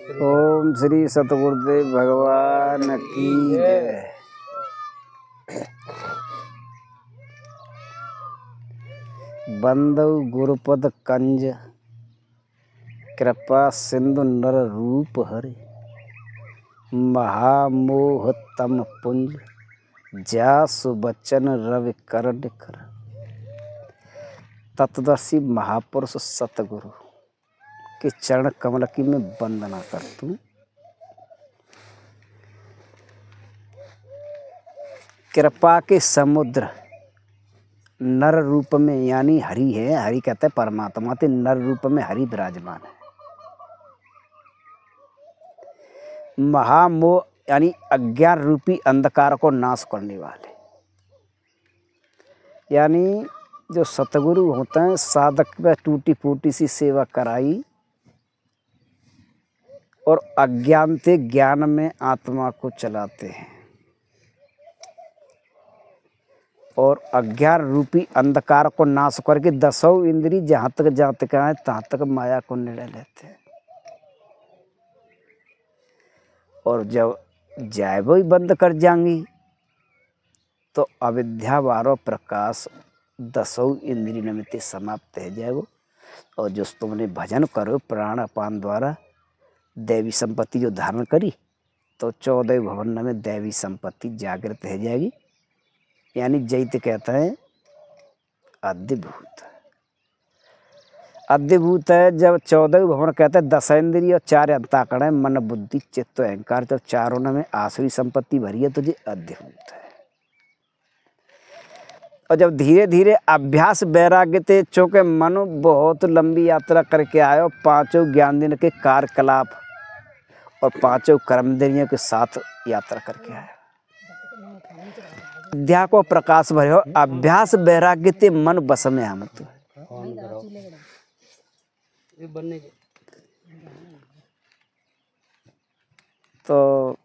ओम श्री सतगुरुदेव भगवान की जय। बंदौ गुरुपद कंज कृपा सिंधु नर रूप हरि महामोह तम पुंज जासु बचन रवि करण कर। तत्वदर्शी महापुरुष सतगुरु के चरण कमल की मैं वंदना करता हूँ। कृपा के समुद्र नर रूप में यानी हरि है। हरि कहते हैं परमात्मा, तो नर रूप में हरि विराजमान है। महामोह यानी अज्ञान रूपी अंधकार को नाश करने वाले, यानी जो सतगुरु होते हैं साधक में टूटी फूटी सी सेवा कराई और अज्ञान से ज्ञान में आत्मा को चलाते हैं और अज्ञान रूपी अंधकार को नाश करके दसों इंद्री जहाँ तक जाते हैं तहाँ तक माया को निर्णय लेते हैं। और जब जाए वो ही बंद कर जाएंगी तो अविद्या वारो प्रकाश दसों इंद्री निमित्त समाप्त हो जाएगा। और जो तुमने भजन करो प्राण अपान द्वारा दैवी संपत्ति जो धारण करी तो 14 भवन में दैवी संपत्ति जागृत हो जाएगी। यानी जैत कहता है अद्भुत अद्भुत है। जब 14 भवन कहते हैं 10 इंद्रिय और 4 अंतःकरण है, मन बुद्धि चित्त अहंकार, जब चारों में आसुरी संपत्ति भरी है तो ये अद्भुत है। और जब धीरे धीरे अभ्यास वैराग्य थे, चूंकि मनु बहुत लंबी यात्रा करके आयो, 5 ज्ञान दिन के कार्यकलाप और 5 कर्मेंद्रियों के साथ यात्रा करके आया। अध्याय को प्रकाश भरो अभ्यास वैराग्य ते मन बस में आमत। तो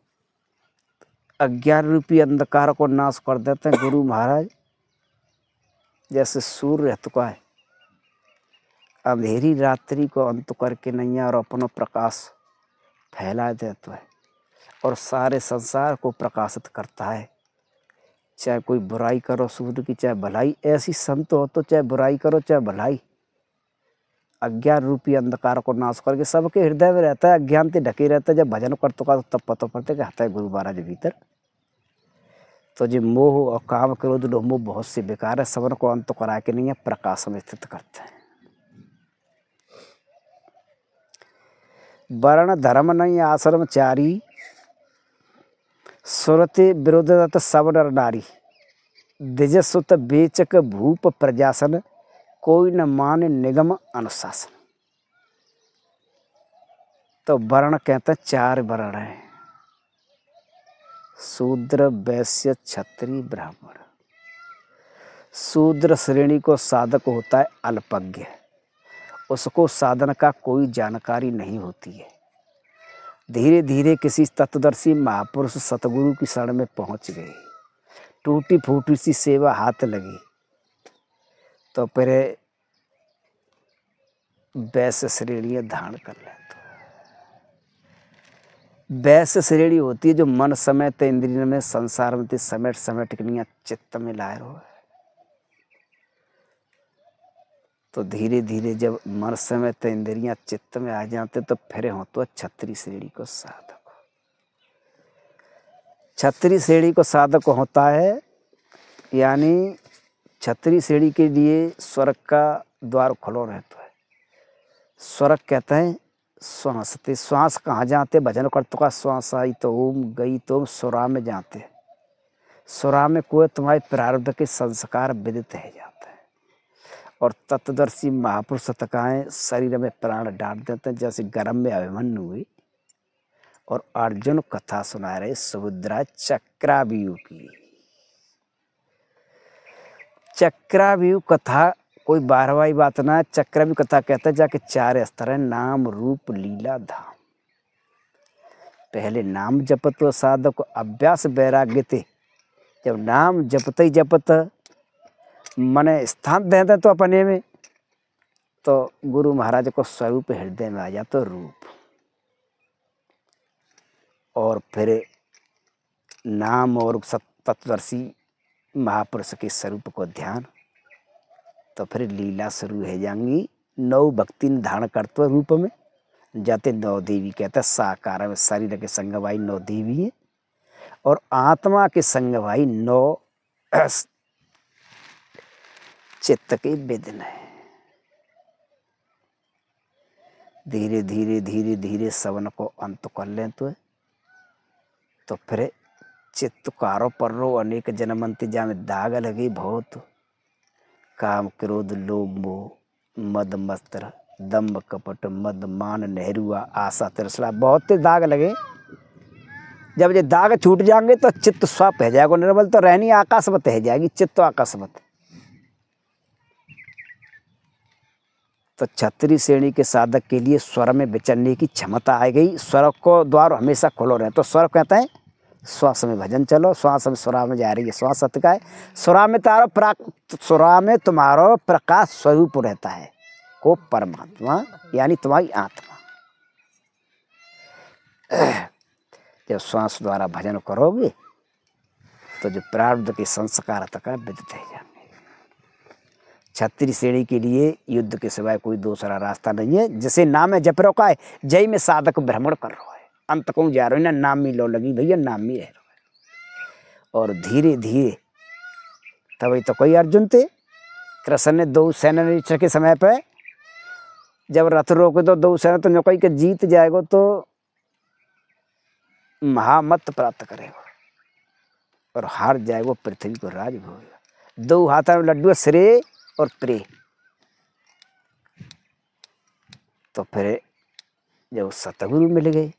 अज्ञान रूपी अंधकार को नाश कर देते हैं गुरु महाराज। जैसे सूर्य रहता है अंधेरी रात्रि को अंत करके नैया और अपना प्रकाश फैला देता है और सारे संसार को प्रकाशित करता है। चाहे कोई बुराई करो सूर्य की, चाहे भलाई, ऐसी संत हो तो चाहे बुराई करो चाहे भलाई, अज्ञान रूपी अंधकार को नाश करके सबके हृदय में रहता है। अज्ञान से ढके रहता है। जब भजन करते का तो तब पता पड़ता है कि हता है गुरु महाराज भीतर। तो जो मोह और काम क्रोध लोभ मोह बहुत से बेकार है, सबन को अंत करा के नहीं है प्रकाश में स्थित करते हैं। वर्ण धर्म नहीं आश्रम चारी सुरते विरोधत सब नर नारी दिजसुत बेचक भूप प्रजासन कोई न मान निगम अनुशासन। तो वर्ण कहते हैं 4 वर्ण है, शूद्र वैश्य क्षत्रिय ब्राह्मण। शूद्र श्रेणी को साधक होता है अल्पज्ञ, उसको साधन का कोई जानकारी नहीं होती है। धीरे धीरे किसी तत्वदर्शी महापुरुष सतगुरु की शरण में पहुंच गए, टूटी फूटी सी सेवा हाथ लगी तो फिर वैश्य श्रेणी धारण कर लेते। वैश्य श्रेणी होती है जो मन समेत इंद्रियों में संसार में समेट समेट के चित्त में लाए हो। तो धीरे धीरे जब मन समेत इंद्रियां चित्त में आ जाते तो फिर हो तो क्षत्रिय श्रेणी को साधक। क्षत्रिय श्रेणी को साधक होता है, यानी क्षत्रिय श्रेणी के लिए स्वर्ग का द्वार खुलो रहता है। स्वर्ग कहते हैं श्वास ते, श्वास कहाँ जाते भजन करते का श्वास आई तो ओम गई तो सुरा में जाते। सुरा में कोई तुम्हारे प्रारब्ध के संस्कार विदित है जाते हैं और तत्वदर्शी महापुरुष तकाएं शरीर में प्राण डाल देते हैं। जैसे गर्म में अभिमन्यु हुई और अर्जुन कथा सुना रहे सुभद्रा चक्राव्यूह की। चक्राव्यूह कथा कोई 12वां बात ना है। चक्राव्यूह कथा कहते हैं जाके 4 स्तर है, नाम रूप लीला धाम। पहले नाम जपत साधक अभ्यास वैराग्य थे। जब नाम जपते ही जपत मने स्थान देते तो अपने में तो गुरु महाराज को स्वरूप हृदय में आ जाता रूप। और फिर नाम और तत्वदर्शी महापुरुष के स्वरूप को ध्यान, तो फिर लीला शुरू हो जाएंगी। 9 भक्ति धारण करते रूप में जाते 9 देवी कहते हैं। साकार में शरीर के संग भाई 9 देवी है और आत्मा के संग भाई 9 चित्त के विदिन है। धीरे धीरे धीरे धीरे सबन को अंत कर लें तो फिर चित्त कारो पर रो अनेक जन्मंती जा में दाग लगे बहुत। काम क्रोध लोभ मोह मद मस्तर दम्भ कपट मद मान नेहरुआ आशा तिरसला बहुत दाग लगे। जब ये दाग छूट जाएंगे तो चित्त स्वाप हो जाएगा निर्मल, तो रहनी आकाशवत हो जाएगी, चित्त आकाशवत। तो क्षत्रिय श्रेणी के साधक के लिए स्वर में विचरने की क्षमता आ गई। स्वर को द्वार हमेशा खुलो रहे। तो स्वर कहते हैं श्वास में भजन चलो, श्वास में स्वरा में जा रही है, श्वास सत्य का है। स्वरा में तुम्हारा प्रकाश स्वरूप रहता है को परमात्मा यानी तुम्हारी आत्मा। जब श्वास द्वारा भजन करोगे तो जो प्रारब्ध के संस्कार तक विदित है जाएंगे। क्षत्रिय श्रेणी के लिए युद्ध के सिवाय कोई दूसरा रास्ता नहीं है। जैसे नाम है जप रखा है, जय में साधक भ्रमण कर रहा है, अंत को जा रहे हो ना, नाम में लो लगी भैया, नाम में रह रहे हो। और धीरे धीरे तभी तो कोई अर्जुन थे, कृष्ण ने 2 सेना निरीक्षण के समय पे जब रथ रोके तो 2 सेना तो कोई के जीत जाएगा तो महामत प्राप्त करेगा और हार जाएगा पृथ्वी को राज भोगेगा। 2 हाथों में लड्डू श्रेय और प्रेय। तो फिर जब सतगुरु मिल गए,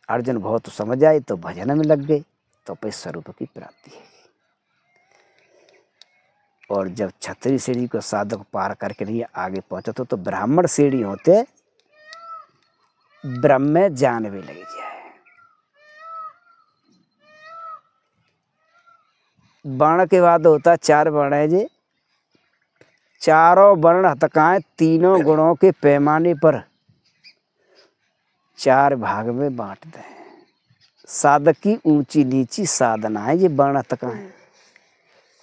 अर्जुन बहुत समझ आए तो भजन में लग गए, तो फिर स्वरूप की प्राप्ति है। और जब क्षत्रिय श्रेणी को साधक पार करके नहीं आगे पहुंचा तो ब्राह्मण श्रेणी होते ब्रह्म में जानवे लग जाए। वर्ण के बाद होता 4 वर्ण है जी। चारों वर्ण हतकाएं तीनों गुणों के पैमाने पर 4 भाग में बांट दें। साधक की ऊंची नीची साधना है ये वर्ण हतकाएं।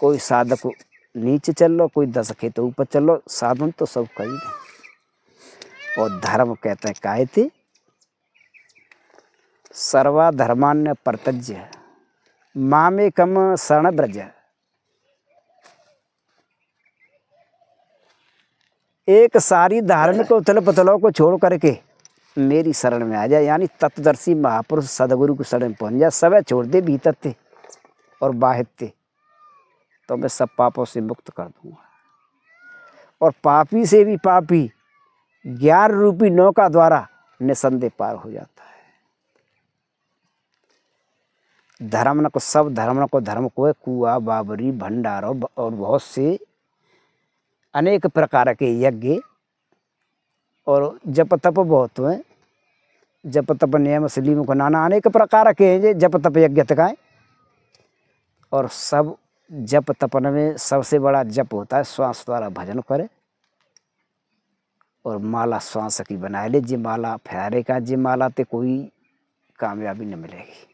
कोई साधक नीचे चल लो, कोई 10 खेत ऊपर चल लो, साधन तो सब कही नहीं। और धर्म कहते हैं काहे थे सर्वा धर्मान्य परतज्य मामे कम शरण ब्रज। एक सारी धार्मिक उथल पुथलों को छोड़ करके मेरी शरण में आ जाए, यानी तत्वदर्शी महापुरुष सदगुरु की शरण में पहुंच जाए। सब छोड़ दे, भीतर थे और बाहर थे, तो मैं सब पापों से मुक्त कर दूंगा। और पापी से भी पापी ज्ञान रूपी नौका द्वारा निसंदेह पार हो जाता है। धर्म न को सब धर्म न को धर्म को है कुआ बाबरी भंडारों और बहुत से अनेक प्रकार के यज्ञ और जप तप बहुत हैं। जप तप नियम सलीम को नाना अनेक प्रकार के हैं जप तप यज्ञ तकाएं। और सब जप तपन में सबसे बड़ा जप होता है श्वास द्वारा भजन करे और माला श्वास की बनाए ले। जी माला फैरे का जी माला ते कोई कामयाबी न मिलेगी।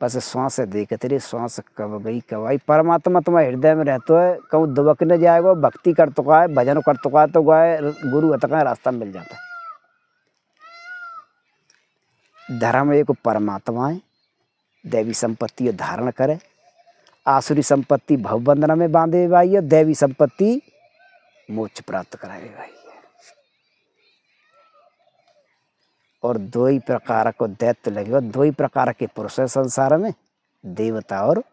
बस श्वास देखते रहे, श्वास कब गई कब आई। परमात्मा तुम्हारे हृदय में रहता है, कहूँ दुबक न जाएगा। भक्ति कर तो का है, भजन कर तो का है, तो गाय गुरु हतका रास्ता मिल जाता है। धर्म एक परमात्मा है, दैवी संपत्ति धारण करे। आसुरी संपत्ति भवबंधना में बांधे भाई है, दैवी संपत्ति मोक्ष प्राप्त कराए भाई है। और 2 ही प्रकार को दैत्य लगे, 2 ही प्रकार के पुरुष है संसार में, देवता और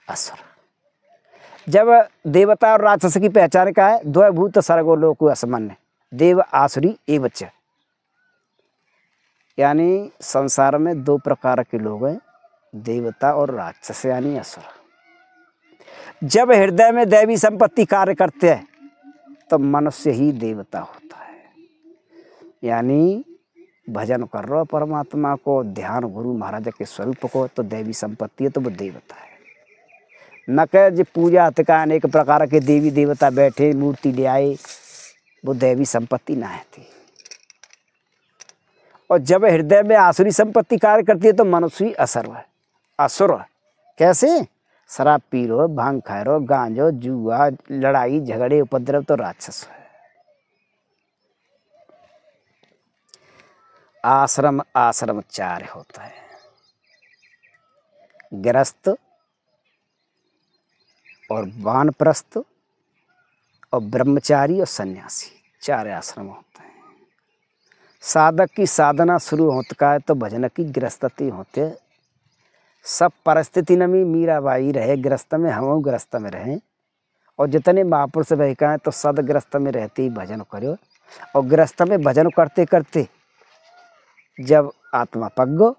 असुर। जब देवता और राक्षस की पहचान का है, 2 भूत सर्गो लोक असमन्य देव आसुरी एवच। यानी संसार में 2 प्रकार के लोग हैं, देवता और राक्षस यानी असुर। जब हृदय में दैवी संपत्ति कार्य करते हैं तो मनुष्य ही देवता होता है। यानी भजन कर रहे हो परमात्मा को, ध्यान गुरु महाराज के स्वरूप को, तो दैवी संपत्ति है तो वो देवता है। न कह जो पूजा हत्या अनेक प्रकार के देवी देवता बैठे मूर्ति ले आए, वो दैवी संपत्ति ना है थी। और जब हृदय में आसुरी संपत्ति कार्य करती है तो मनुष्य ही असुर है। कैसे? शराब पी रो, भांग खाए रो, गांजो, जुआ, लड़ाई झगड़े उपद्रव तो राक्षस है। आश्रम 4 होता है, गृहस्थ और वानप्रस्थ और ब्रह्मचारी और सन्यासी, 4 आश्रम होते हैं। साधक की साधना शुरू होता है तो भजन की गृहस्थी होते। सब परिस्थिति में मीराबाई रहे गृहस्थ में, हम गृहस्थ में रहें, और जितने महापुरुष बहिका हैं तो सद गृहस्थ में रहते ही भजन करो। और गृहस्थ में भजन करते करते जब आत्मा पक गो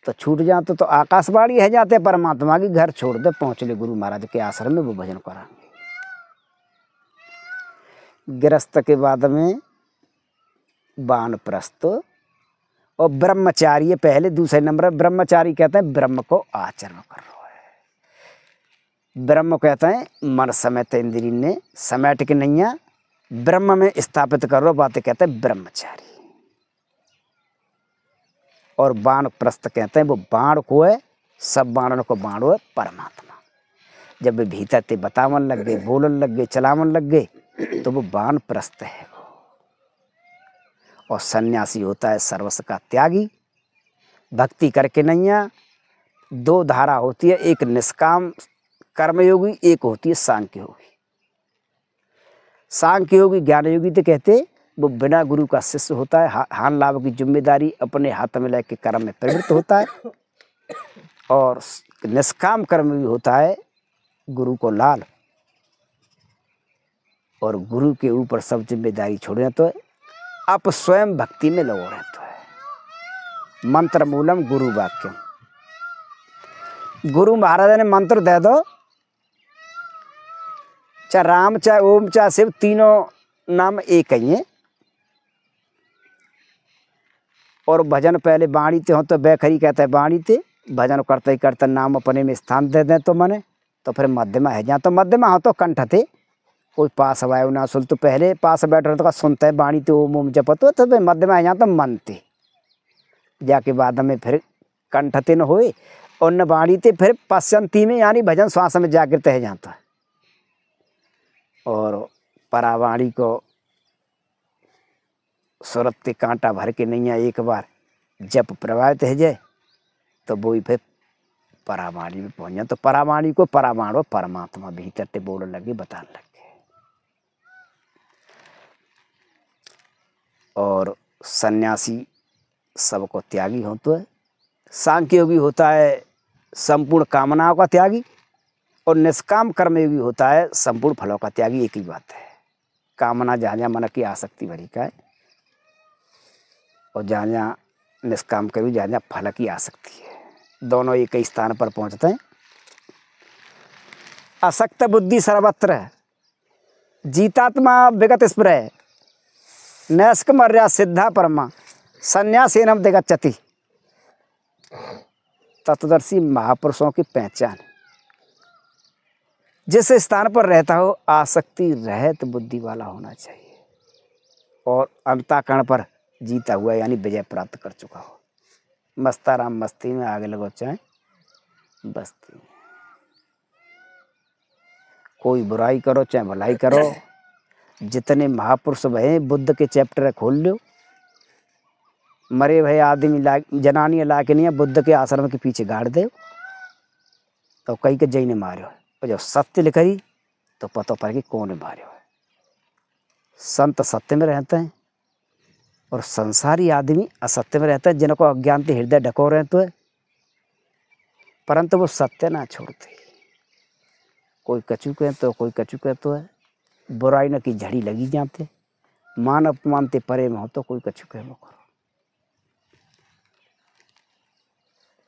तो छूट जाते तो आकाशवाणी है जाते परमात्मा की घर छोड़ दे पहुँच ले गुरु महाराज के आश्रम में, वो भजन कराएंगे। गृहस्थ के बाद में वानप्रस्थ और ब्रह्मचारी पहले, दूसरे नंबर ब्रह्मचारी कहते हैं ब्रह्म को आचरण कर रहा है। ब्रह्म कहते हैं मन समेत इंद्रिय ने समेट के नहीं ब्रह्म में स्थापित कर रहा बातें कहते हैं ब्रह्मचारी। और वानप्रस्थ कहते हैं वो बाण को है, सब बाणों को बाणो है परमात्मा। जब वे भीतर ते बतावन लग गए, बोलन लग गए, चलावन लग गए तो वो वानप्रस्थ है। और सन्यासी होता है सर्वस्व का त्यागी, भक्ति करके नहीं। 2 धारा होती है, एक निष्काम कर्मयोगी, एक होती है सांख्य योगी। सांख्य योगी ज्ञान योगी तो कहते वो बिना गुरु का शिष्य होता है, हान लाभ की जिम्मेदारी अपने हाथ में लेके कर्म में प्रवृत्त होता है। और निष्काम कर्म भी होता है गुरु को लाल, और गुरु के ऊपर सब जिम्मेदारी छोड़े तो अब स्वयं भक्ति में लगो रहता है। मंत्र मूलम गुरु वाक्यम, गुरु महाराज ने मंत्र दे दो, चाहे राम चाहे ओम चाहे शिव, तीनों नाम एक ही है। और भजन पहले बाणी ते हो तो बैखरी कहता है बाणी ते, भजन करते ही करते नाम अपने में स्थान दे दें तो मने तो फिर मध्यमा है। जहाँ तो मध्यमा हो तो कंठ थे, कोई पास वायु ना सुन तो पहले पास बैठ रहे तो सुनते है बाणी तो ओम ओम जपत तो फिर मध्यमा है जहाँ तो मन थे, जाके बाद में फिर कंठ ते न होए और न बाणी ते फिर पश्चंती में यानी भजन श्वास में जागृत है जाता है। और परावाणी को सुरत के कांटा भर के नहीं है, एक बार जब प्रवाहित है जाए तो वो ही फिर परावाणी में पहुँच जाए। तो परावाणी को परावाणो परमात्मा भीतर ते बोलने लगे, बताने लगे। और सन्यासी सबको त्यागी होता है, सांख्य योगी होता है संपूर्ण कामनाओं का त्यागी, और निष्काम कर्मयोगी होता है संपूर्ण फलों का त्यागी। एक ही बात है, कामना जहाँ जहाँ मन की आसक्ति भरी का है, और जहाँ जहाँ निष्काम कर्मी जहाँ जहाँ फल की आसक्ति है, दोनों एक ही स्थान पर पहुँचते हैं। असक्त बुद्धि सर्वत्र जीतात्मा विगत स्पृह नैष्क मर्या सिद्धा परमा संन्यासेनम दिगच्छति। तत्वदर्शी महापुरुषों की पहचान, जिस स्थान पर रहता हो आसक्ति रहित बुद्धि वाला होना चाहिए, और अंतःकरण पर जीता हुआ यानी विजय प्राप्त कर चुका हो। मस्ताराम मस्ती में आगे लगो चाहे बस्ती में, कोई बुराई करो चाहे भलाई करो। जितने महापुरुष भये बुद्ध के चैप्टर खोल लो, मरे भये आदमी जनानी ला के नहीं बुद्ध के आश्रम के पीछे गाड़ दे तो कई के जई ने मारो, और जब सत्य लिखी तो पता पर कि कौन ने मारो है। संत सत्य में रहते हैं और संसारी आदमी असत्य में रहता है, जिनको अज्ञान से हृदय ढको रहते हैं, परंतु वो सत्य ना छोड़ते। कोई कछु कहते हो, कोई कछु कहते है, बुराई न की झड़ी लगी जाते, मान अपमान ते परे में हो तो कोई कछु कह करो।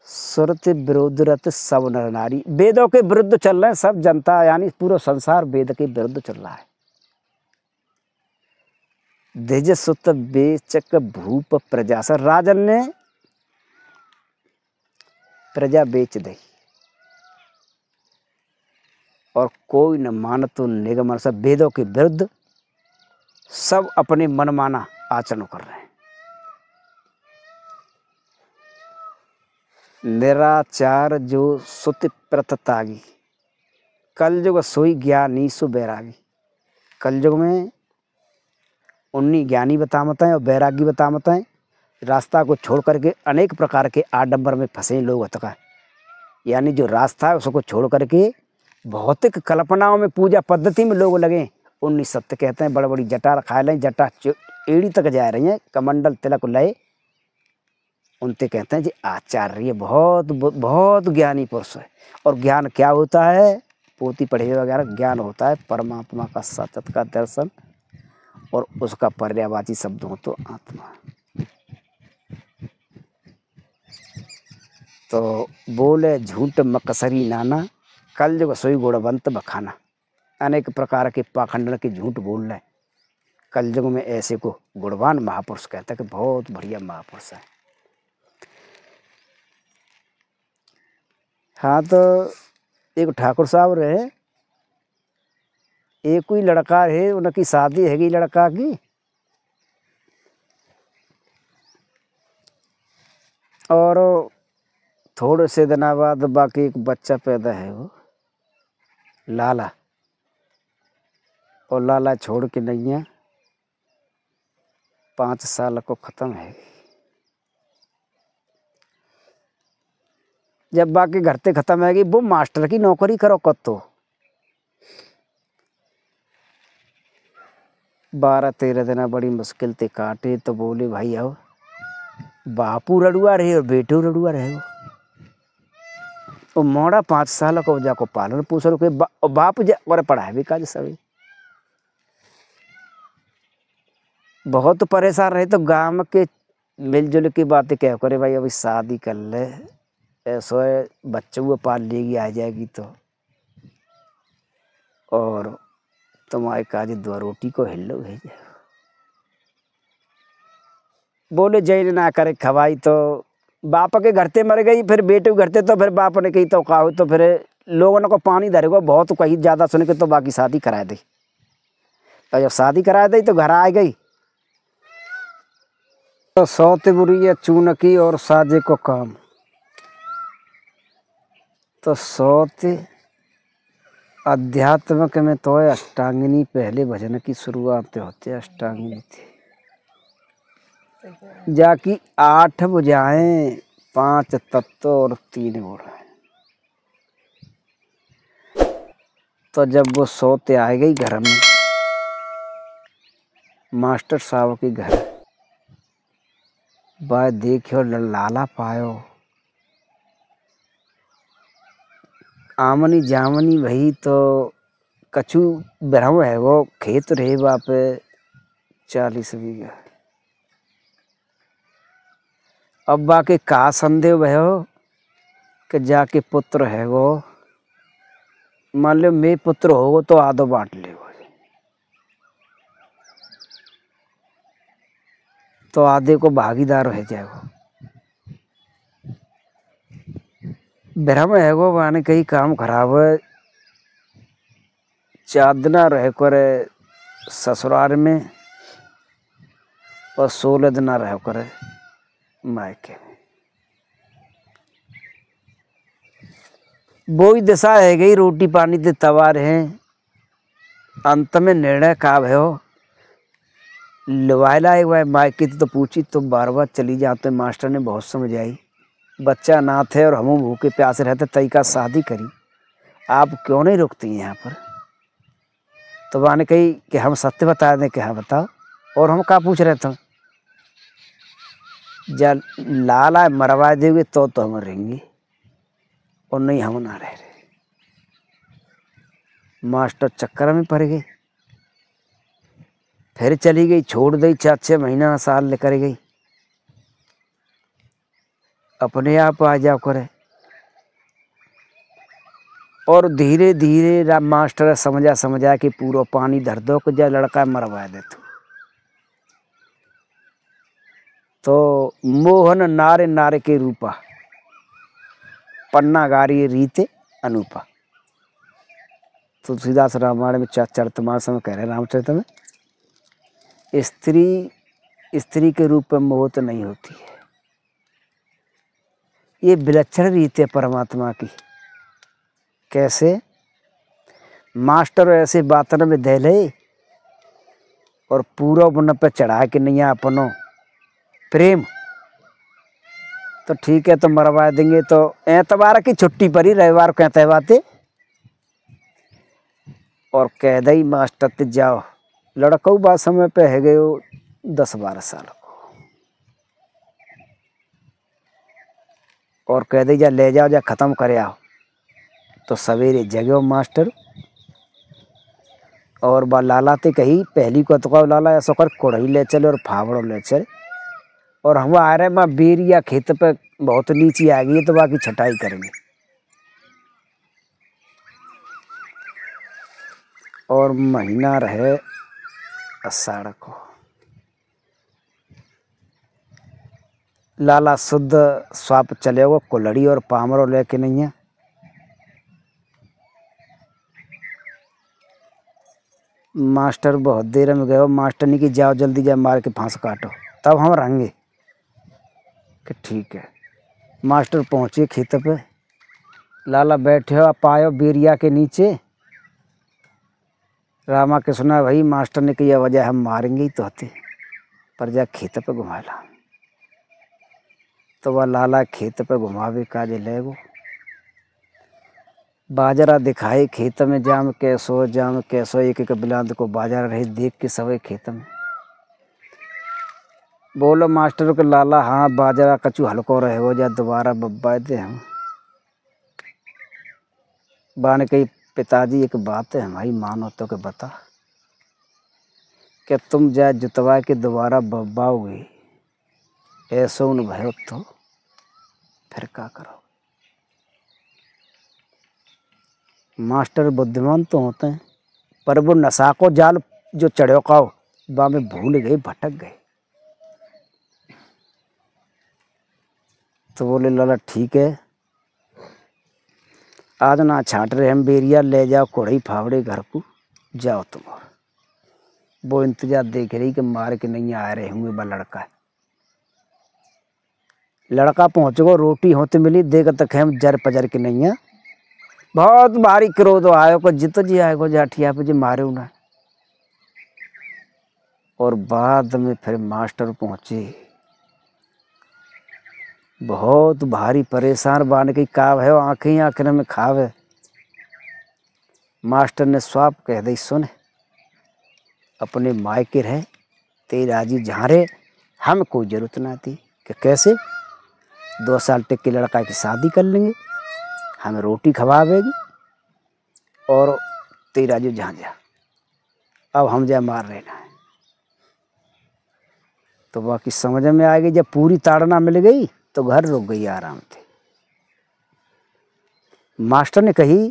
सुरत विरोधरत सब नर नारी, वेदों के विरुद्ध चल रहे हैं सब जनता, यानी पूरा संसार वेद के विरुद्ध चल रहा है। द्विज सुत बेचक भूप प्रजासर, राजन ने प्रजा बेच दी और कोई न मान तो निगमन, सब वेदों के विरुद्ध सब अपने मनमाना आचरण कर रहे हैं। निराचार जो सुति प्रत तागी, कलयुग सोई ज्ञानी सो बैरागी। कलयुग में उन्हीं ज्ञानी बतामत हैं और बैरागी बतामत हैं। रास्ता को छोड़ करके अनेक प्रकार के आडंबर में फंसे लोग हतका, यानी जो रास्ता है उसको छोड़ करके भौतिक कल्पनाओं में, पूजा पद्धति में लोग लगे। उन्हीं सत्य कहते हैं, बड़ी बड़ी जटा रखा लें, जटा एड़ी तक जा रही हैं, कमंडल तिलक लय, उनते कहते हैं जी आचार्य बहुत बहुत ज्ञानी पुरुष है। और ज्ञान क्या होता है? पोथी पढ़े वगैरह ज्ञान होता है परमात्मा का सतत का दर्शन, और उसका पर्यायवाची शब्द हो तो आत्मा। तो बोले झूठ मकसरी नाना, कलयुग सोई गुणवंत बखाना। अनेक प्रकार के पाखंडन के झूठ बोल रहे कलयुग में, ऐसे को गुणवान महापुरुष कहते हैं कि बहुत बढ़िया महापुरुष है। हाँ, तो एक ठाकुर साहब रहे, एक कोई लड़का है, उनकी शादी हैगी लड़का की, और थोड़े से दिना बाद बाकी एक बच्चा पैदा है, वो लाला, और लाला छोड़ के नहीं है, 5 साल को ख़त्म है। जब बाकी घर से ख़त्म हैगी, वो मास्टर की नौकरी करो कत तो 12-13 दिन बड़ी मुश्किल से काटे। तो बोले भाई आओ, बापू रड़ुआ रहे और बेटू रड़ुआ रहे। वो मोड़ा 5 साल को जाको पालन पोषण के बाप और पढ़ाए भी काज सभी बहुत परेशान रहे। तो गांव के मिलजुल की बातें क्या करे, भाई अभी शादी कर ले, ऐसा बच्चों को पाल लेगी, आ जाएगी तो, और तुम्हारे काज 2 रोटी को हिल्लो भेजे। बोले जैन ना करे खवाई, तो बाप के घर ते मर गई, फिर बेटे के घर ते, तो फिर बाप ने कही तो कहा, तो फिर लोगों को पानी धरेगा बहुत कहीं ज़्यादा सुन के, तो बाकी शादी करा दी। तो जब शादी करा दी तो घर आ गई, तो सौते बुरी है चूनकी और साजे को काम। तो सौते अध्यात्मक में तो है अष्टांगिनी, पहले भजन की शुरुआत होते अष्टांगिनी थी, जाकि 8 बुझाएं, 5 तत्व और 3 गुण। तो जब वो सोते आ गई घर में, मास्टर साहब के घर, बाय देखियो लाला पायो, आमनी जामनी भई। तो कछु ब्रह्म है, वो खेत रहे बाप 40 बीघा। अब बाके का संदेह भयो कि जाके पुत्र है वो, मान लो मैं पुत्र होगो तो आधो बांट ले, तो आधे को भागीदार हो जाएगा। ब्रह्म है वो, माने कहीं काम खराब है, 4 दिन रह कर ससुराल में और 16 दिन रह कर मायके में। वो ही दशा है गई, रोटी पानी ते तवा रहे। अंत में निर्णय का भयो, लवायला एक बार मायके तो पूछी, तो बार बार चली जाते। मास्टर ने बहुत समझाई, बच्चा ना थे और हम भूखे प्यासे रहते, तई का शादी करी, आप क्यों नहीं रुकती यहाँ पर? तो वहाँ ने कही कि हम सत्य बता दें कि हाँ बताओ, और हम क्या पूछ रहे थे? जब लाला मरवा देंगे तो हम रहेंगे, और नहीं हम ना रह रहे। मास्टर चक्कर में पड़ गई, फिर चली गई, छोड़ दी, 4-6 महीना साल लेकर गई, अपने आप आ जाओ करे। और धीरे धीरे मास्टर समझा कि पूरा पानी धर दो कि जब लड़का मरवा दे। तो मोहन नारे नारे के रूपा, पन्ना गारी रीते अनूपा। तुलसीदास रामायण में चरितमानस में कह रहे, रामचरित में, स्त्री स्त्री के रूप में मोहित नहीं होती है, ये विलक्षण रीत है परमात्मा की। कैसे? मास्टर ऐसे बातन में दे ले और पूरा उन पे चढ़ा के नहीं अपनो प्रेम, तो ठीक है तो मरवा देंगे। तो एतवार की छुट्टी पड़ी, रविवार को कहते बातें और कह दई मास्टर ते जाओ। लड़का बात समय पे है गए 10-12 साल को, और कह दई जा ले जाओ, जा खत्म करे आओ। तो सवेरे जगो मास्टर और बा लाला ते कही पहली को तो लाला ऐसा कर कोड़ई ले चले और फावड़ो ले चले। और हम आ रहे माँ बेरिया खेत पे बहुत नीचे आ गई, तो बाकी छटाई करेंगे। और महीना रहे आषाढ़ को। लाला शुद्ध स्वाप चले वो कुल्हड़ी और पामरो लेके नहीं है। मास्टर बहुत देर में गए, मास्टर ने कि जाओ जल्दी जाओ मार के फांस काटो, तब हम रहेंगे। कि ठीक है। मास्टर पहुँचे खेत पे, लाला बैठे हो, आप आयो बेरिया के नीचे। रामा के सुना भाई मास्टर ने कि यह वजह हम मारेंगे ही तो होते, पर जा खेत पे घुमा ला। तो वह लाला खेत पे घुमावे काजे ले गो। बाजरा दिखाए खेत में, जाम कैसो एक एक बिलांद को बाजरा रहे देख के सवे खेत में। बोलो मास्टर के लाला हाँ बाजरा कचू हल्को रहे हो जा दोबारा बब्बा दे हम। बाने कही पिताजी एक बात है हमारी मानो तो के बता, कि तुम जा जुतवा के दोबारा बब्बाओगे ऐसा उन भयो तो फिर क्या करो। मास्टर बुद्धिमान तो होते हैं, पर वो नशा को जाल जो चढ़ो काओ बा में भूल गए, भटक गए। तो बोले लाला ठीक है, आज ना छाट रहे हम बेरिया, ले जाओ कोड़ई फावड़े घर को, जाओ तुम। और वो इंतजार देख रही कि मार के नहीं आ रहे होंगे। बा लड़का है, लड़का पहुंच गो, रोटी होते मिली, देख तक हम जर पजर के नहीं है। बहुत भारी क्रोध आयो को जित जी आएगो जाठिया पे जी मारे उन्हें। और बाद में फिर मास्टर पहुंचे, बहुत भारी परेशान बान की काव है, आंखें आंखें में खावे। मास्टर ने स्वाप कह दी सुन अपने मायके रहे तेरा जी जहाँ रे, हम कोई जरूरत ना थी। कि कैसे? 2 साल तक के लड़का की शादी कर लेंगे, हमें रोटी खवावेगी और तेरा जो जहाँ जा, अब हम जा मार रहना है। तो बाकी समझ में आ गई, जब पूरी ताड़ना मिल गई तो घर रुक गई आराम थे। मास्टर ने कही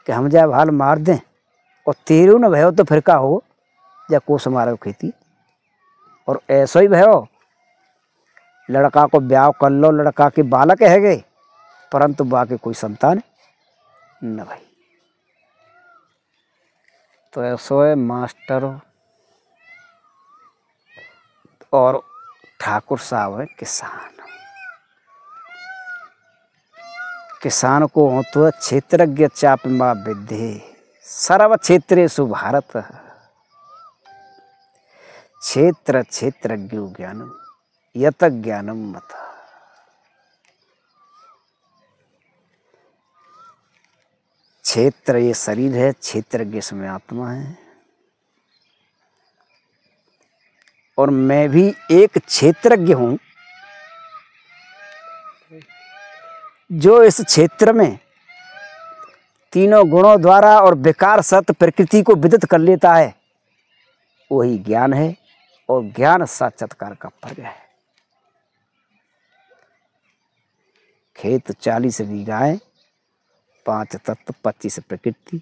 कि हम जा हाल मार दें और तेरू न भयो तो फिर का हो जा कोस मारो खेती। और ऐसा ही भयो लड़का को ब्याह कर लो, लड़का के बालक है गए, परंतु बाकी कोई संतान न भाई। तो ऐसा है मास्टर और ठाकुर साहब है किसान। किसान को हो तो क्षेत्रज्ञ चाप माँ विद्धि सर्व क्षेत्रेषु भारत, क्षेत्र क्षेत्रज्ञ ज्ञानम यत ज्ञानम मत। क्षेत्र ये शरीर है, क्षेत्रज्ञ इसमें आत्मा है। और मैं भी एक क्षेत्रज्ञ हूं जो इस क्षेत्र में तीनों गुणों द्वारा और विकार सत्य प्रकृति को विदित कर लेता है, वही ज्ञान है। और ज्ञान साक्षात्कार का फर्क है। खेत 40 बीघाएं, 5 तत्व, 25 प्रकृति,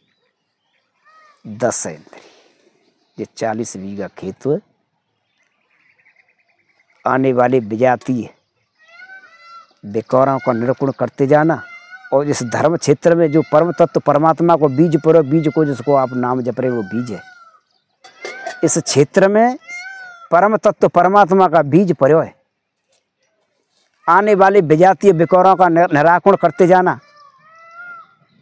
10 इंद्रिय। ये 40 बीघा खेत है। आने वाले विजातीय विकारों का निरूपण करते जाना। और इस धर्म क्षेत्र में जो परम तत्व परमात्मा को बीज परो, बीज को जिसको आप नाम जप रहे वो बीज है। इस क्षेत्र में परम तत्व परमात्मा का बीज परो है आने वाले विजातीय विकारों का निराकरण करते जाना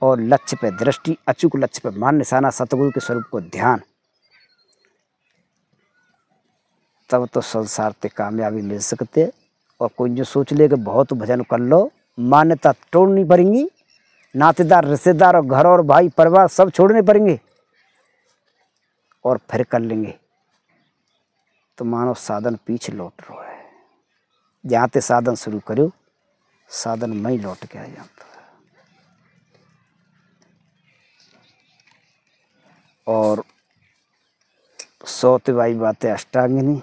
और लक्ष्य पे दृष्टि, अचूक लक्ष्य पे मान निशाना, सतगुरु के स्वरूप को ध्यान, तब तो संसार से कामयाबी मिल सकते। और कोई जो सोच ले कि बहुत भजन कर लो, मान्यता तोड़नी पड़ेंगी, नातेदार रिश्तेदार और घर और भाई परिवार सब छोड़ने पड़ेंगे और फिर कर लेंगे, तो मानो साधन पीछे लौट रहा है। जहाँ ते साधन शुरू करो, साधन में ही लौट के आ जाता है। और सौते वाली बातें अष्टांगिनी,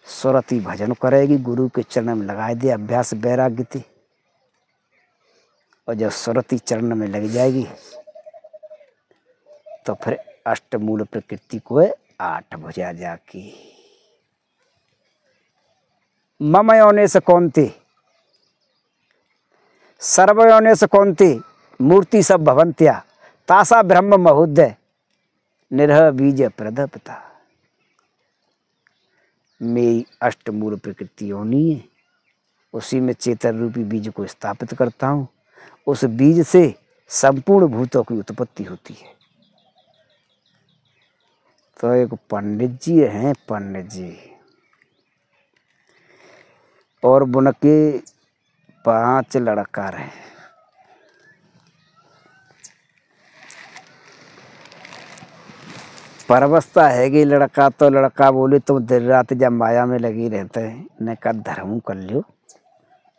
सुरति भजन करेगी, गुरु के चरण में लगाए दे अभ्यास वैराग्य थी। और जब सुरति चरण में लग जाएगी तो फिर अष्टमूल प्रकृति को 8 भुजा जाकी। मम योनेश कौन्ते सर्व योनेश कौन्ते मूर्ति सब भवंत्या तासा ब्रह्म महोदय निरह बीज प्रद पिता। मेरी अष्टमूल प्रकृति योनि है, उसी में चेतन रूपी बीज को स्थापित करता हूँ। उस बीज से संपूर्ण भूतों की उत्पत्ति होती है। तो एक पंडित जी हैं, पंडित जी, और उनके 5 लड़का रहे। परवस्था है कि लड़का, तो लड़का बोले तुम देर रात जब माया में लगी रहते हैं, ने कहा धर्म कर लियो,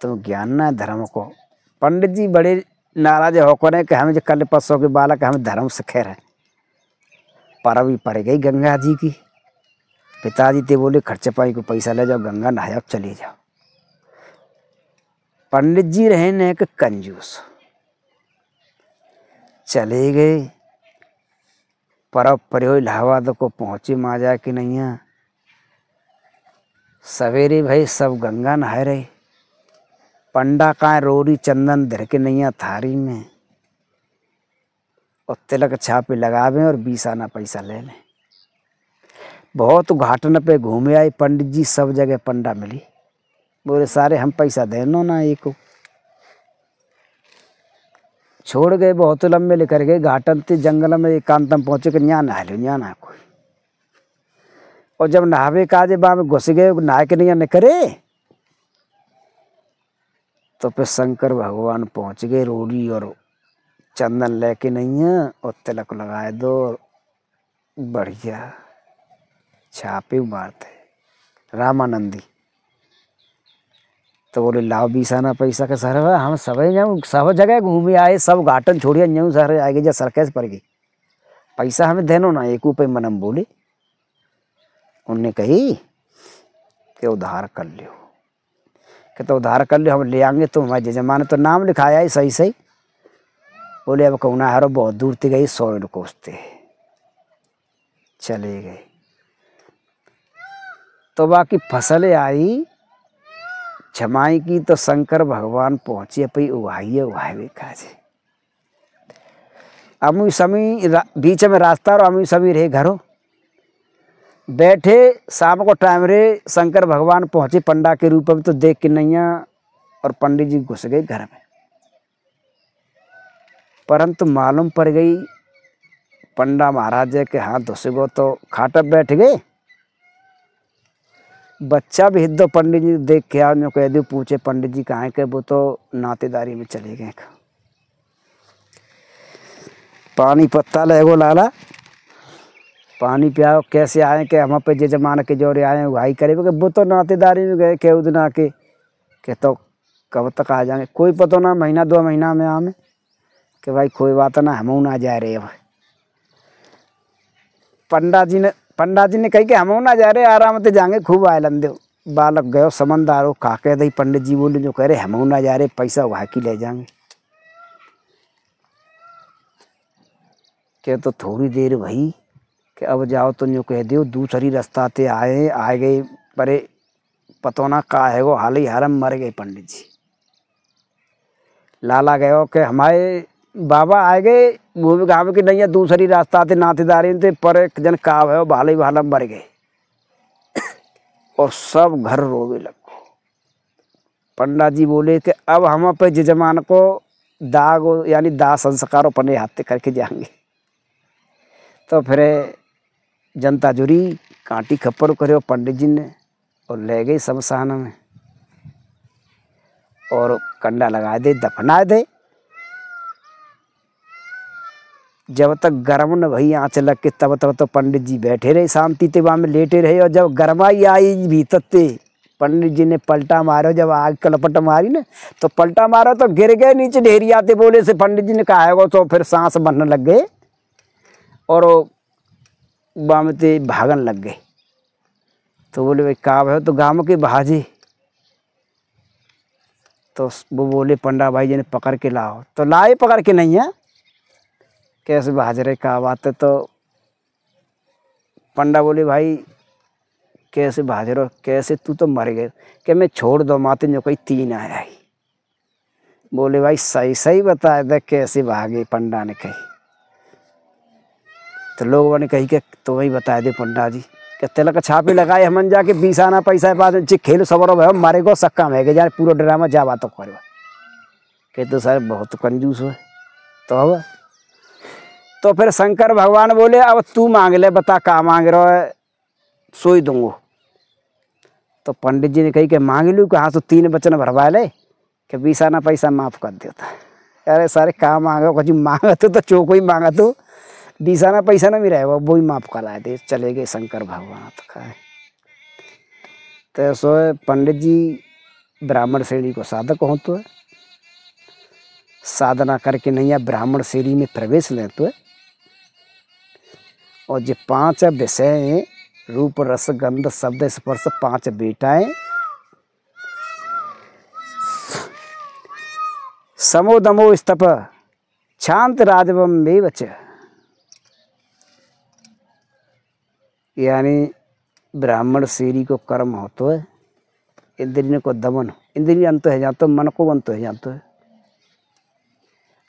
तुम ज्ञान ना धर्म को। पंडित जी बड़े नाराज होकर कि हमें जो कल परसों के बालक हमें धर्म सिखे रहे। परवी पड़ गई गंगा जी की। पिताजी ते बोले खर्च पाई को पैसा ले जाओ, गंगा नहाया चले जाओ। पंडित जी रहे ने एक कंजूस, चले गए। परब पर्यो इलाहाबाद को पहुंचे माजा कि नहीं। सवेरे भाई सब गंगा नहा रहे। पंडा का रोरी चंदन धर के नैया थारी में और तिलक छापे लगावे और 20 आना पैसा ले लें। बहुत घाटन पे घूमे आए पंडित जी, सब जगह पंडा मिली। बोले सारे हम पैसा देनो ना एक को। छोड़ गए, बहुत लंबे लेकर गए घाटन ते जंगल में एकांतम पहुंचे कि यहाँ नहा लो, यहाँ नहा कोई। और जब नहावे काजे बा में घुस गए, नहा के नहीं करे, तो फिर शंकर भगवान पहुंच गए। रोड़ी और चंदन लेके नहीं है और तिलक लगाए दो, बढ़िया छापे मारते रामानंदी। तो बोले लाओ 20 आना पैसा के सर हम सब जगह घूमे आए, सब घाटन छोड़िए न्यू सर आगे जा सरकस पर गई, पैसा हमें देनो ना। 1 रुपये मनम बोले। उनने कही कि उधार कर लियो। कहते उधार कर लियो, हम ले आएंगे। तो हमारे जजमान तो नाम लिखाया है सही सही। बोले अब कौना हारो बहुत दूर तक गई, 100 कोसते चले गए। तो बाकी फसलें आई छमाई की, तो शंकर भगवान पहुंचे पई उहाई काजे। अमुई समी बीच में रास्ता और अमुई समी रहे घरों बैठे। शाम को टाइम रे शंकर भगवान पहुंचे पंडा के रूप में, तो देख के नैया और पंडित जी घुस गए घर में। परंतु मालूम पड़ गई पंडा महाराज के हाथ धुस गो, तो खाटप बैठ गए। बच्चा भी हिद्दो पंडित जी देख के आ कह दो, पूछे पंडित जी कहाँ के, वो तो नातेदारी में चले गए। पानी पत्ता लगो लाला, पानी पियाओ। कैसे आए कि हम पे जे जमाना के जोरे आए वही करे, वो तो नातेदारी में गए के उदना के तो कब तक आ जाएंगे, कोई पता ना, महीना 2 महीना में आमे कि भाई कोई बात ना, हम ना जा रहे। अब पंडा जी ने कही कि हम ना जा रहे, आराम से जाएंगे, खूब आए लंदे। बालक गयो समझदारो खा के दही। पंडित जी बोले जो कह रहे हम ना जा रहे, पैसा वहा की ले जाएंगे। के तो थोड़ी देर भई कि अब जाओ तो यूँ कह दियो दूसरी रास्ता ते आए गए, परे पतो ना का है वो हाल ही हारम मर गए पंडित जी। लाला गयो कि हमारे बाबा आए गए भूमि गाँव की नहीं है, दूसरी रास्ता थे नातेदारी थे, पर एक जन काव है भाले भाला मर गए। और सब घर रोवे लगो। पंडा जी बोले कि अब हम पे जजमान को दाग यानी दाह संस्कार अपने हाथ करके जाएंगे। तो फिर जनता जुरी कांटी खप्पर करे पंडित जी ने और ले गई शमशान में और कंडा लगा दे, दफना दे। जब तक गर्म न भई आँच लग के तब तक तो पंडित जी बैठे रहे शांति ते वहाँ में लेटे रहे। और जब गरमाई आई भीतर ते पंडित जी ने पलटा मारो, जब आग कलपट मारी ना तो पलटा मारो तो गिर गए नीचे ढेरी आते। बोले से पंडित जी ने कहा है वो, तो फिर सांस बनने लग गए और वहाँ ते भागन लग गए। तो बोले भाई काब है, तो गाँव के भाजे। तो वो बोले पंडा भाई जी ने पकड़ के लाओ। तो लाए पकड़ के नहीं है, कैसे भाज रहे का बात है। तो पंडा बोले भाई कैसे भाज रहे हो, कैसे, तू तो मर गए। कि मैं छोड़ दो माते जो कोई 3 आया ही। बोले भाई सही सही बताए दे कैसे भागे, पंडा ने कही। तो लोगों ने कही कि तो वही बताए दे पंडा जी कि तिलक छापे लगाए हमन जाके 20 आना पैसा बाद खेल सवरो भाई मारे को सक्का में गए जाए पूरा ड्रामा जा बात करो कि तो सर बहुत कंजूस हो। तो अब तो फिर शंकर भगवान बोले अब तू मांग ले, बता का मांग रहा है, सोई दूंगो। तो पंडित जी ने कही कि मांग लूँ, कहाँ तो 3 वचन भरवा ले कि 20 आना पैसा माफ कर देता। अरे सारे का मांगो, कुछ मांगा तो चौको ही मांगा तो 20 आना पैसा ना मिला है वो ही माफ कराए थे। चले गए शंकर भगवान। तो खाए तो सो पंडित जी ब्राह्मण श्रेणी को साधक होते है, साधना करके नहीं ब्राह्मण श्रेणी में प्रवेश लेते है। और जो 5 विषय रूप रस गंध शब्द स्पर्श 5 बेटाएं समो दमो स्तप शांत राजवम में बच, यानी ब्राह्मण श्रेणी को कर्म होता है इंद्रियों को दमन, इंद्रिय अंत है जातो, मन को अंत है जातो है।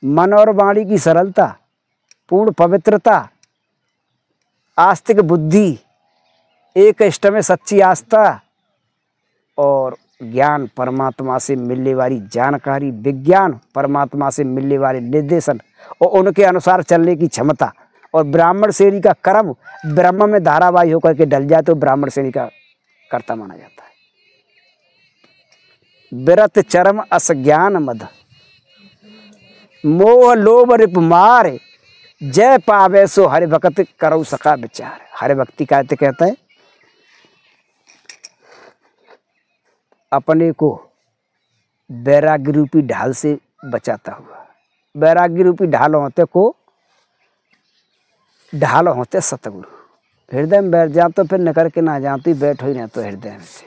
मन और वाणी की सरलता, पूर्ण पवित्रता, आस्तिक बुद्धि, एक इष्ट में सच्ची आस्था और ज्ञान परमात्मा से मिलने वाली जानकारी, विज्ञान परमात्मा से मिलने वाले निर्देशन और उनके अनुसार चलने की क्षमता। और ब्राह्मण श्रेणी का कर्म ब्रह्म में धारावाही होकर के डल जाए तो ब्राह्मण श्रेणी का कर्ता माना जाता है। विरत चरम असज्ञान मद मोह लोभ रिप मार जय पावे सो हरि भक्त करौ सका विचार। हरि भक्ति कहते हैं अपने को वैराग्य रूपी ढाल से बचाता हुआ। वैराग्य रूपी ढाल होते को ढाल होते सतगुरु। हृदय में बैठ जाओ तो फिर निकल के ना जाओ तो बैठ ही नहीं तो हृदय में से।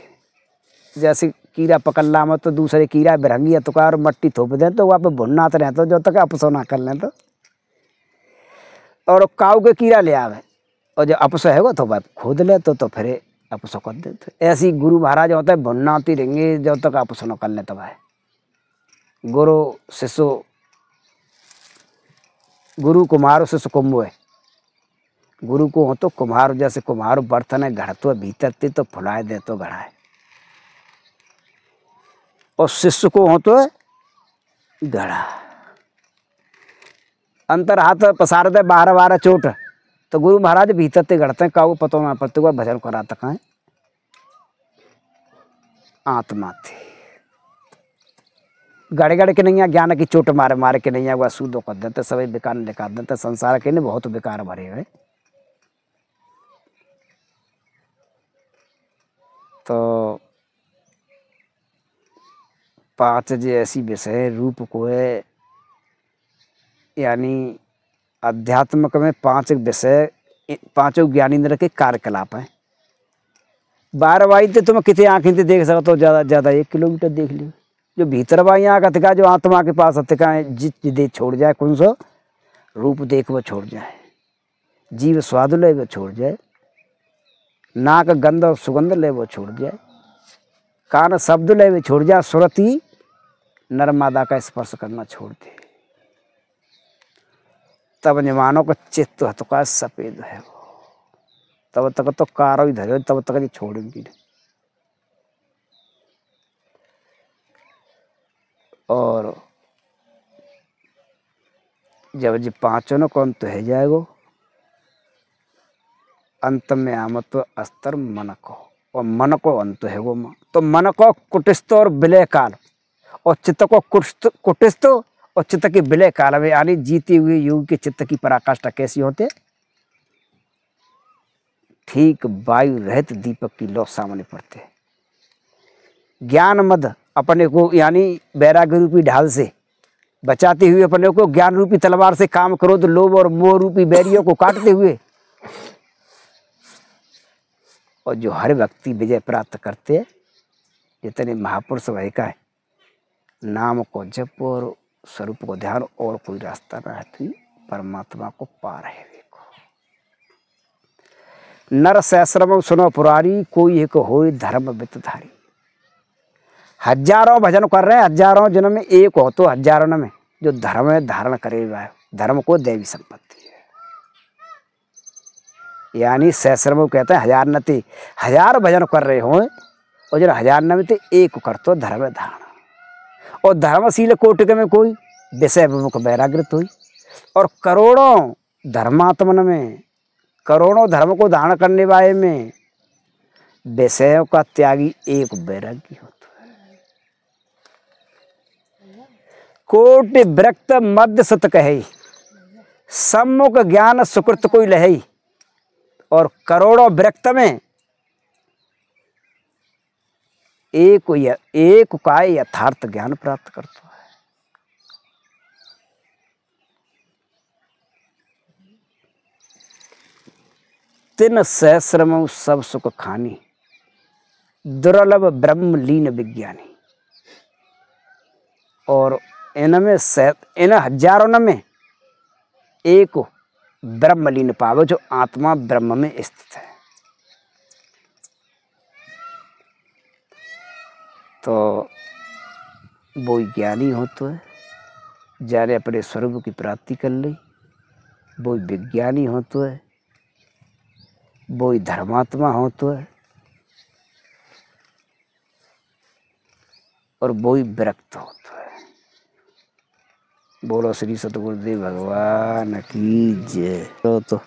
जैसे कीड़ा पकड़ला में तो दूसरे कीड़ा बिरंगी तो और मट्टी थोप दें तो वहाँ पे भुनना तो रहता जो तक अपसो ना कर लें तो। और काऊ के कीड़ा ले आवे और जब अपसो है तो वह खोद ले तो फिर अपसो कर देते। ऐसी गुरु महाराज होता है भुननाती रहेंगे जब तक अपसो न कर ले तब है। गुरु शिष्य गुरु कुमार शिष्य कुंभ है। गुरु को हो तो कुम्हार, जैसे कुम्हार बर्तन है घड़तो भीतर ते तो फुलाए दे तो घड़ाए। और शिष्य को हो तो गढ़ा अंतर हाथ पसार दे 12 चोट तो गुरु महाराज भीतर ते गढ़ते काऊ पतो ना पड़ते हुआ भजन करा तक है आत्मा थे गड़े गड़ के नहीं ज्ञान की चोट मारे मारे के नहीं हुआ सूदो कर देते सभी बेकार निकाल देते। संसार के नहीं बहुत बेकार भरे हुए। तो 5 जे ऐसी विषय रूप को है, यानी अध्यात्मक में 5 विषय 5 ज्ञानेंद्र के कार्यकलाप हैं। 12 वाई तो तुम कितने आँखें से देख सकते हो, ज़्यादा 1 किलोमीटर देख लियो। जो भीतर वाई आँख अतिका जो आत्मा के पास अतिका है जित दे छोड़ जाए कौन सो रूप देख वो छोड़ जाए, जीव स्वाद ले वो छोड़ जाए, नाक गंध और सुगंध ले वो छोड़ जाए, कान शब्द ले वो छोड़ जाए, सुरति नर्मदा का स्पर्श करना छोड़ दे। तब निमानों का चित्त तो का सफेद है वो, तब तक तो कारो ही धरे तब तक छोड़ेंगी नहीं। और जब जी पांचों को अंत है जाएगो, अंत में आमत्व अस्तर मन को, और मन को अंत है वो। तो मन को कुटिस्त और विलय काल, और चित्त को कुटिस्त और चित्त की विलय काल में, यानी जीते हुए युग के चित्त की पराकाष्ठा कैसी होते? ठीक वायु रहित दीपक की लौ सामने पड़ते। ज्ञान मद अपने को, यानी वैराग्य रूपी ढाल से बचाते हुए अपने को ज्ञान रूपी तलवार से काम करो, तो लोभ और मोह रूपी बैरियों को काटते हुए, और जो हर व्यक्ति विजय प्राप्त करते, जितने महापुरुष वह का है, नाम को जप और स्वरूप को ध्यान, और कोई रास्ता न है परमात्मा को पा रहे देखो। नर सहस्रम सुनो पुरारी, कोई एक होए धर्म वित्तधारी। हजारों भजन कर रहे हैं, हजारों जन्म में एक हो तो हजारों में जो धर्म है धारण करेगा, धर्म को दैवी संपत्ति है। यानी सहस्रम कहते हैं हजार नति, हजार भजन कर रहे हो, और जो हजार नमित एक कर तो धर्म धारण। और धर्मशील कोटि में कोई विषय विमुख वैराग्रत हुई, और करोड़ों धर्मात्मन में, करोड़ों धर्म को धारण करने वाले में विषयों का त्यागी एक वैराग्य होता है। कोटि विरक्त मध्य सत कहे, सम्मुख ज्ञान सुकृत कोई लहे, और करोड़ों विरक्त में एक का यथार्थ ज्ञान प्राप्त करता है। तिन सहस्रम सब सुख खानी, दुर्लभ ब्रह्म लीन विज्ञानी। और इनमें इन हजारों में एक ब्रह्मलीन पावे, जो आत्मा ब्रह्म में स्थित है। तो वो ज्ञानी हो तो है, जाने अपने स्वरूप की प्राप्ति कर ले, वो विज्ञानी हो तो है, वो धर्मात्मा हो तो है, और वो विरक्त हो तो है। बोलो श्री सतगुरुदेव भगवान की जय। तो